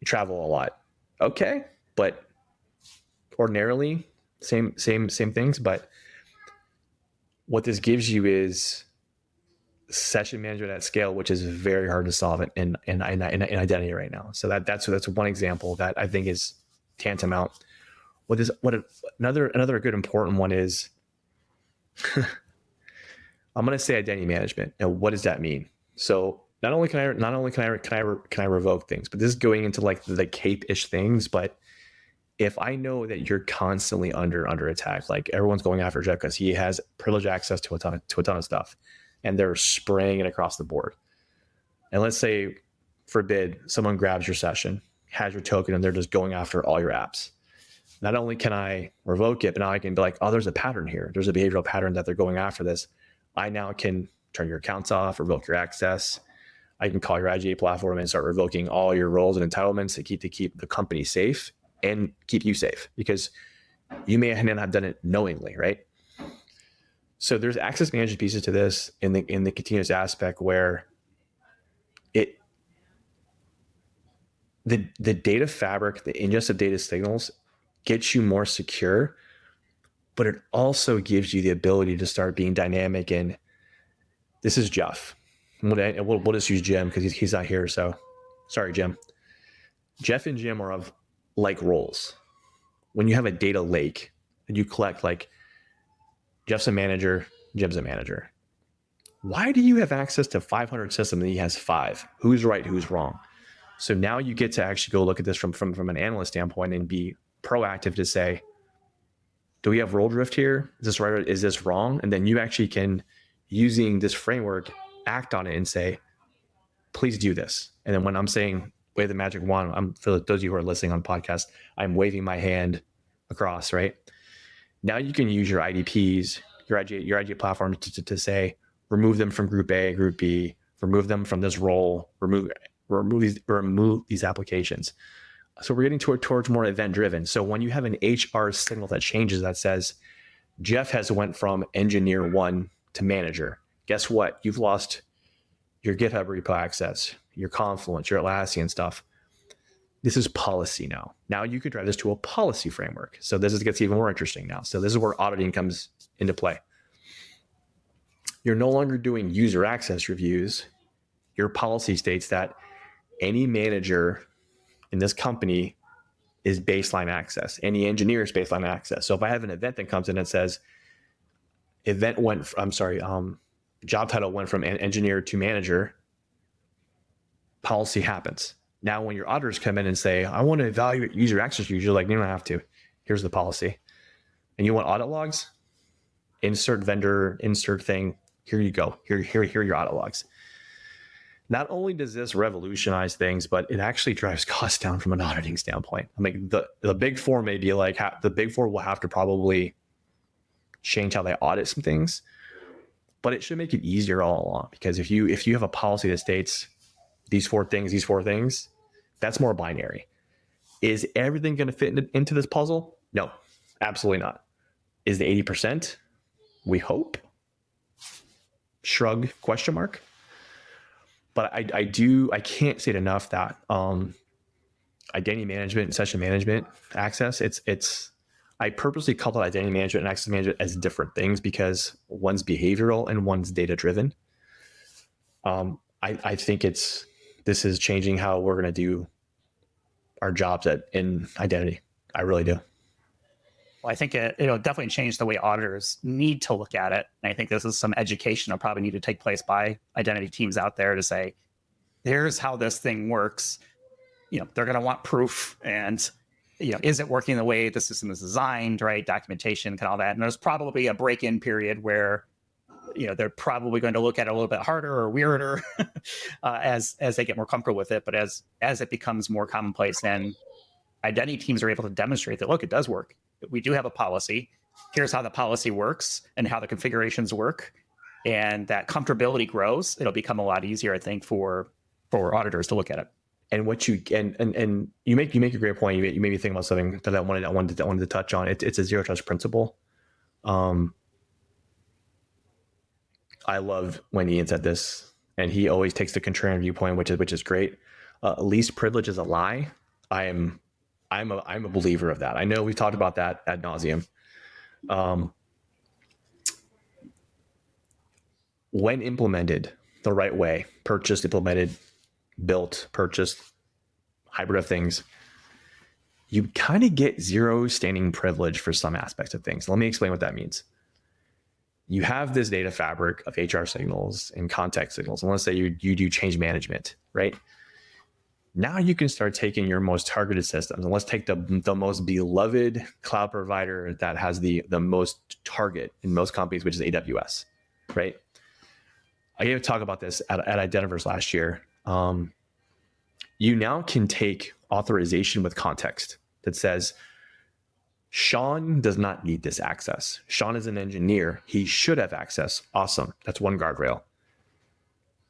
you travel a lot. Okay. But ordinarily, same things. But what this gives you is session management at scale, which is very hard to solve in identity right now. So that's one example that I think is tantamount. Another good important one is I'm going to say identity management. And what does that mean? So not only can I revoke things, but this is going into like the CAEP-ish things. But if I know that you're constantly under attack, like everyone's going after Jeff because he has privileged access to a ton of stuff, and they're spraying it across the board. And let's say, forbid, someone grabs your session, has your token, and they're just going after all your apps. Not only can I revoke it, but now I can be like, oh, there's a pattern here. There's a behavioral pattern that they're going after this. I now can turn your accounts off, revoke your access. I can call your IGA platform and start revoking all your roles and entitlements to keep the company safe and keep you safe, because you may not have done it knowingly, right? So there's access management pieces to this in the continuous aspect where the data fabric, the ingest of data signals gets you more secure, but it also gives you the ability to start being dynamic. And this is Jeff. We'll just use Jim because he's not here. So sorry, Jim. Jeff and Jim are of like roles. When you have a data lake and you collect, like, Jeff's a manager, Jim's a manager. Why do you have access to 500 systems and he has 5? Who's right, who's wrong? So now you get to actually go look at this from an analyst standpoint and be proactive to say, do we have role drift here? Is this right or is this wrong? And then you actually can, using this framework, act on it and say, please do this. And then when I'm saying wave the magic wand, for those of you who are listening on podcast, I'm waving my hand across, right? Now you can use your IDPs, your IGA platform to say, remove them from group A, group B, remove them from this role, remove these applications. So we're getting towards more event driven. So when you have an HR signal that changes, that says Jeff has went from engineer 1 to manager, guess what? You've lost your GitHub repo access, your Confluence, your Atlassian stuff. This is policy now. Now you could drive this to a policy framework. So this gets even more interesting now. So this is where auditing comes into play. You're no longer doing user access reviews. Your policy states that any manager in this company is baseline access. Any engineer is baseline access. So if I have an event that comes in and says, job title went from engineer to manager, policy happens. Now, when your auditors come in and say, I want to evaluate user access reviews, you're like, you don't have to. Here's the policy. And you want audit logs? Insert vendor, insert thing. Here you go. Here are your audit logs. Not only does this revolutionize things, but it actually drives costs down from an auditing standpoint. I mean, the Big Four may be like, the Big Four will have to probably change how they audit some things, but it should make it easier all along. Because if you have a policy that states these four things, that's more binary. Is everything going to fit into this puzzle? No, absolutely not. Is the 80%? We hope. Shrug, question mark. But I can't say it enough that identity management and session management access, I purposely call it identity management and access management as different things because one's behavioral and one's data driven. I think this is changing how we're going to do our jobs in identity. I really do. Well, I think it'll definitely change the way auditors need to look at it. And I think this is some education that'll probably need to take place by identity teams out there to say, here's how this thing works. They're going to want proof and, is it working the way the system is designed, right? Documentation and all that. And there's probably a break-in period where, they're probably going to look at it a little bit harder or weirder as they get more comfortable with it. But as it becomes more commonplace, then identity teams are able to demonstrate that, look, it does work. We do have a policy. here's how the policy works and how the configurations work, and that comfortability grows, it'll become a lot easier, I think, for auditors to look at it. And what you and you make a great point. You made me think about something that I wanted to touch on. It's a zero trust principle. I love when Ian said this, and he always takes the contrarian viewpoint, which is great. Least privilege is a lie. I'm a believer of that. I know we've talked about that ad nauseum. When implemented the right way, purchased, implemented, built, purchased, hybrid of things, you kind of get zero standing privilege for some aspects of things. Let me explain what that means. You have this data fabric of HR signals and context signals. And let's say you do change management, right? Now you can start taking your most targeted systems, and let's take the most beloved cloud provider that has the most target in most companies, which is AWS, right? I gave a talk about this at Identities last year. You now can take authorization with context that says, Sean does not need this access. Sean is an engineer. He should have access. Awesome. That's one guardrail.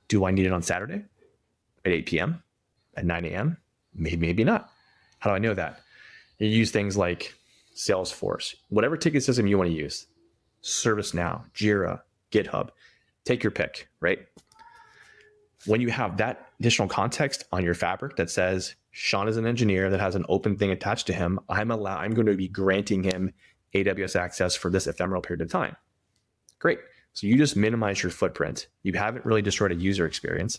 Do I need it on Saturday at 8 p.m., at 9 a.m.? Maybe not. How do I know that? You use things like Salesforce, whatever ticket system you want to use, ServiceNow, Jira, GitHub, take your pick, right? When you have that additional context on your fabric that says Sean is an engineer that has an open thing attached to him, I'm going to be granting him AWS access for this ephemeral period of time. Great. So you just minimize your footprint. You haven't really destroyed a user experience.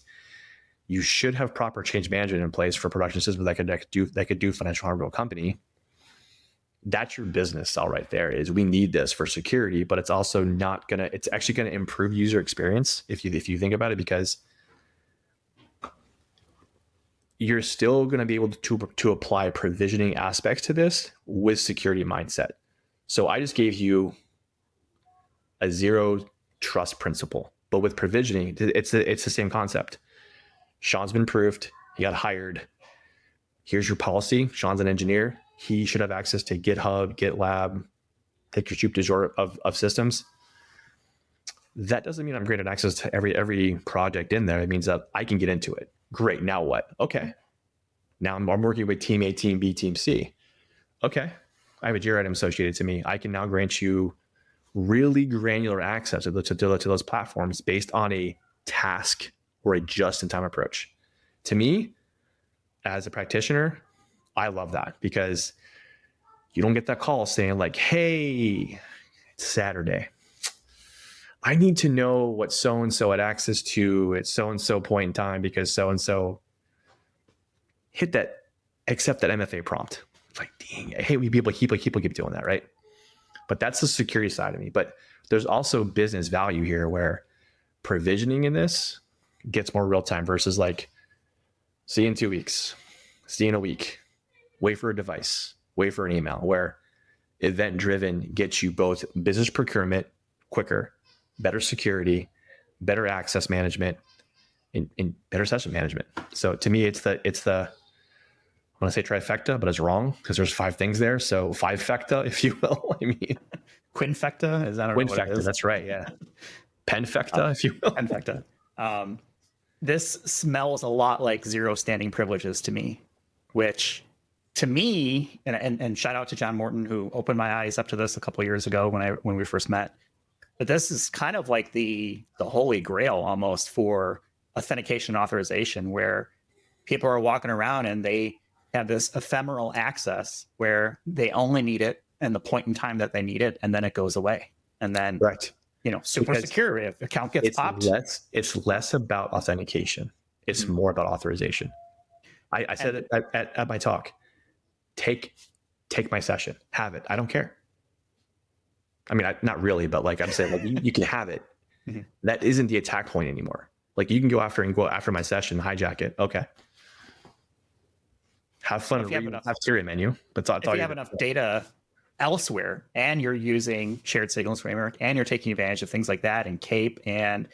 You should have proper change management in place for production systems that could do financial harm to a company. That's your business sell right there. Is we need this for security, but it's also not gonna. It's actually gonna improve user experience if you think about it, because you're still going to be able to apply provisioning aspects to this with security mindset. So I just gave you a zero trust principle, but with provisioning, it's the same concept. Sean's been proofed. He got hired. Here's your policy. Sean's an engineer. He should have access to GitHub, GitLab, take your soup du jour of systems. That doesn't mean I'm granted access to every project in there. It means that I can get into it. Great. Now what? Okay. Now I'm working with team A, team B, team C. Okay. I have a Jira item associated to me. I can now grant you really granular access to those platforms based on a task or a just-in-time approach. To me, as a practitioner, I love that, because you don't get that call saying like, hey, it's Saturday. I need to know what so-and-so had access to at so-and-so point in time because so-and-so accept that MFA prompt. It's like, dang, I hate when people keep doing that, right? But that's the security side of me. But there's also business value here where provisioning in this gets more real time versus like, see you in 2 weeks, see you in a week, wait for a device, wait for an email, where event driven gets you both business procurement quicker, better security, better access management, and better session management. So to me, it's the I want to say trifecta, but it's wrong because there's 5 things there. So 5-fecta, if you will. I mean, quinfecta, is that quinfecta? That's right. Yeah. Penfecta, if you will. Penfecta. This smells a lot like zero standing privileges to me, which to me, and shout out to John Morton, who opened my eyes up to this a couple of years ago when we first met. But this is kind of like the holy grail almost for authentication and authorization, where people are walking around and they have this ephemeral access where they only need it and the point in time that they need it, and then it goes away. And then, right. Super because secure if account gets popped. It's less about authentication. It's more about authorization. I said it at my talk. Take my session, have it. I don't care. I mean, not really, but like I'm saying, like you can have it. Mm-hmm. That isn't the attack point anymore. Like you can go after my session, hijack it. Okay. Have fun. If you have Syria menu. But if you have enough data elsewhere and you're using shared signals framework and you're taking advantage of things like that and CAEP and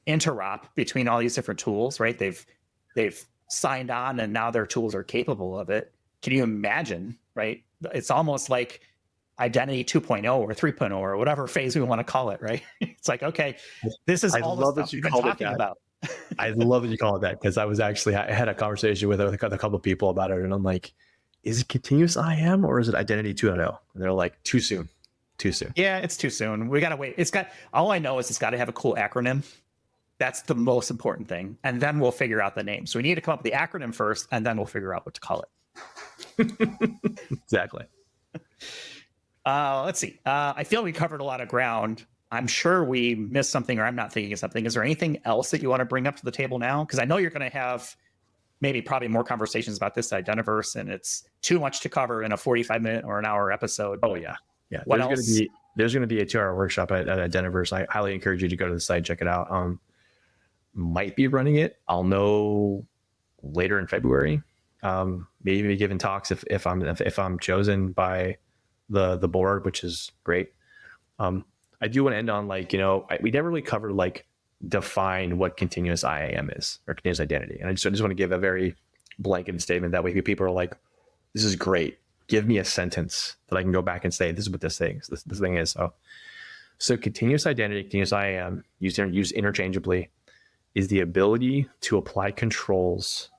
interop between all these different tools, right? They've signed on and now their tools are capable of it. Can you imagine, right? It's almost like identity 2.0 or 3.0 or whatever phase we want to call it, right? It's like, okay, this is I all the love stuff that you we've been called it talking that. about. I love that you call it that, because I had a conversation with a couple of people about it, and I'm like, is it continuous IAM or is it identity 2.0? And they're like, too soon. Yeah, it's too soon. We got to wait. All I know is it's got to have a cool acronym. That's the most important thing. And then we'll figure out the name. So we need to come up with the acronym first, and then we'll figure out what to call it. Exactly. Let's see. I feel we covered a lot of ground. I'm sure we missed something, or I'm not thinking of something. Is there anything else that you want to bring up to the table now? Because I know you're going to have probably more conversations about this Identiverse, and it's too much to cover in a 45-minute or an hour episode. Oh yeah. What else? There's going to be a 2-hour workshop at Identiverse. I highly encourage you to go to the site, check it out. Might be running it. I'll know later in February. Maybe giving talks if I'm chosen by the board, which is great. I do want to end on we never really covered define what continuous IAM is, or continuous identity, and I just want to give a very blanket statement. That way, people are like, "This is great. Give me a sentence that I can go back and say this is what this thing is." So continuous identity, continuous IAM, used interchangeably, is the ability to apply controls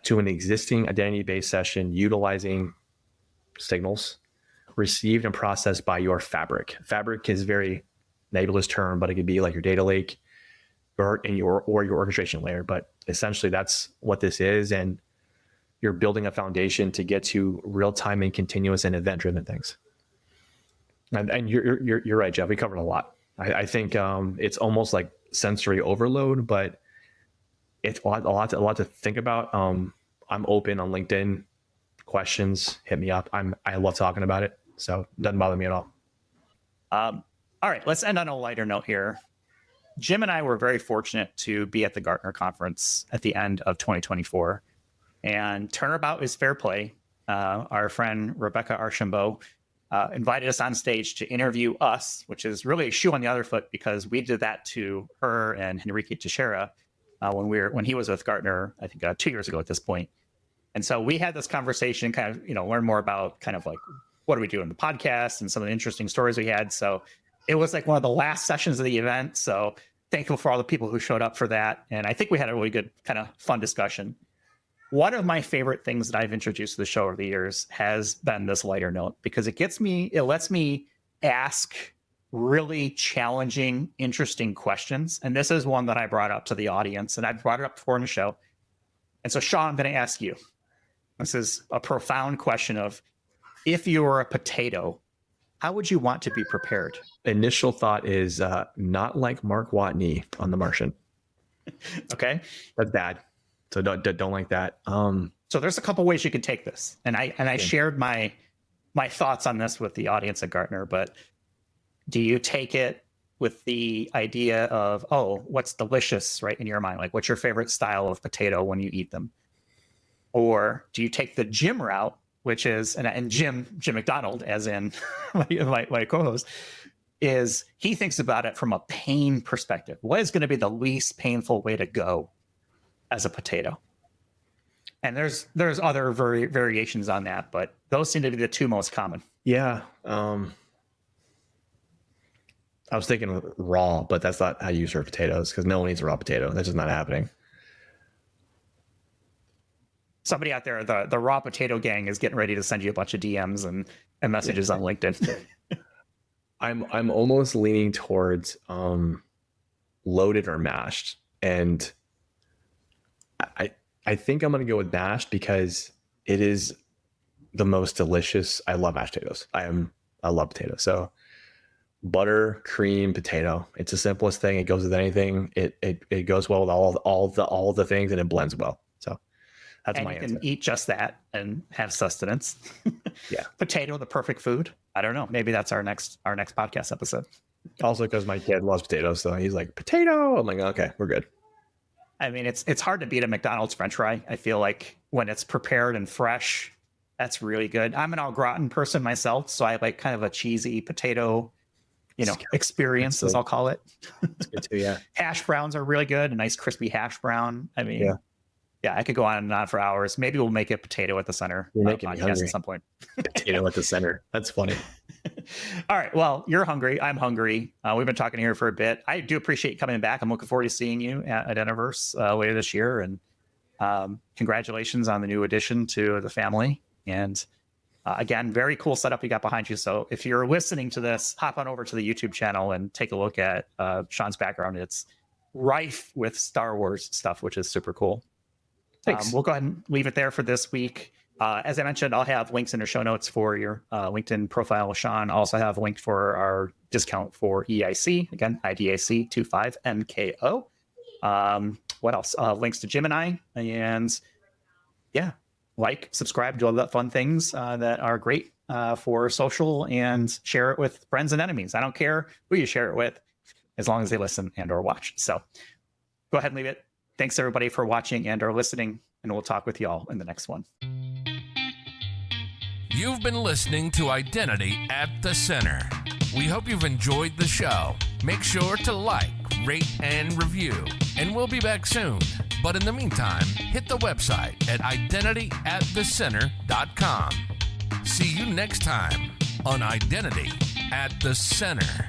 to an existing identity-based session utilizing signals received and processed by your fabric. Fabric is a very nebulous term, but it could be like your data lake or your orchestration layer. But essentially, that's what this is, and you're building a foundation to get to real-time and continuous and event-driven things. And you're right, Jeff. We covered a lot. I think it's almost like sensory overload, but it's a lot to think about. I'm open on LinkedIn. Questions, hit me up. I love talking about it, so it doesn't bother me at all. All right, let's end on a lighter note here. Jim and I were very fortunate to be at the Gartner conference at the end of 2024, and turnabout is fair play. Our friend Rebecca Archambault invited us on stage to interview us, which is really a shoe on the other foot, because we did that to her and Henrique Teixeira when he was with Gartner, I think 2 years ago at this point. And so we had this conversation, kind of, learn more about kind of like what do we do in the podcast and some of the interesting stories we had. So it was like one of the last sessions of the event. So thankful for all the people who showed up for that. And I think we had a really good kind of fun discussion. One of my favorite things that I've introduced to the show over the years has been this lighter note, because it lets me ask really challenging, interesting questions. And this is one that I brought up to the audience, and I've brought it up before in the show. And so, Sean, I'm going to ask you. This is a profound question of, if you were a potato, how would you want to be prepared? Initial thought is not like Mark Watney on The Martian. Okay. That's bad. So don't like that. So there's a couple ways you could take this. And I shared my thoughts on this with the audience at Gartner, but do you take it with the idea of, what's delicious, right, in your mind? Like, what's your favorite style of potato when you eat them? Or do you take the Jim route, which is, and Jim McDonald, as in my co-host, is he thinks about it from a pain perspective. What is going to be the least painful way to go as a potato? And there's other variations on that, but those seem to be the two most common. Yeah. I was thinking raw, but that's not how you serve potatoes, because no one eats a raw potato. That's just not happening. Somebody out there, the raw potato gang, is getting ready to send you a bunch of DMs and messages on LinkedIn. I'm almost leaning towards loaded or mashed, and I think I'm going to go with mashed because it is the most delicious. I love mashed potatoes. I love potatoes. So butter, cream, potato. It's the simplest thing. It goes with anything. It goes well with all the things, and it blends well. So that's my answer. You can eat just that and have sustenance. Yeah. Potato, the perfect food. I don't know. Maybe that's our next podcast episode. Also, because my kid loves potatoes, so he's like, potato. I'm like, okay, we're good. I mean, it's hard to beat a McDonald's French fry. I feel like when it's prepared and fresh, that's really good. I'm an au gratin person myself, so I like kind of a cheesy potato, experience, as I'll call it. It's good too, yeah. Hash browns are really good. A nice crispy hash brown. I mean, I could go on and on for hours. Maybe we'll make it potato at the center You're making me podcast hungry. at some point. Potato at the center. That's funny. All right. Well, you're hungry. I'm hungry. We've been talking here for a bit. I do appreciate you coming back. I'm looking forward to seeing you at Eniverse later this year. And congratulations on the new addition to the family. And again, very cool setup you got behind you. So if you're listening to this, hop on over to the YouTube channel and take a look at Sean's background. It's rife with Star Wars stuff, which is super cool. Thanks. We'll go ahead and leave it there for this week. As I mentioned, I'll have links in the show notes for your LinkedIn profile, Sean. I'll also have a link for our discount for EIC. Again, IDAC 25MKO. What else? Links to Jim and I. And yeah, like, subscribe, do all that fun things that are great for social, and share it with friends and enemies. I don't care who you share it with, as long as they listen and or watch. So go ahead and leave it. Thanks everybody for watching and or listening, and we'll talk with you all in the next one. You've been listening to Identity at the Center. We hope you've enjoyed the show. Make sure to like, rate, and review, and we'll be back soon. But in the meantime, hit the website at identityatthecenter.com. See you next time on Identity at the Center.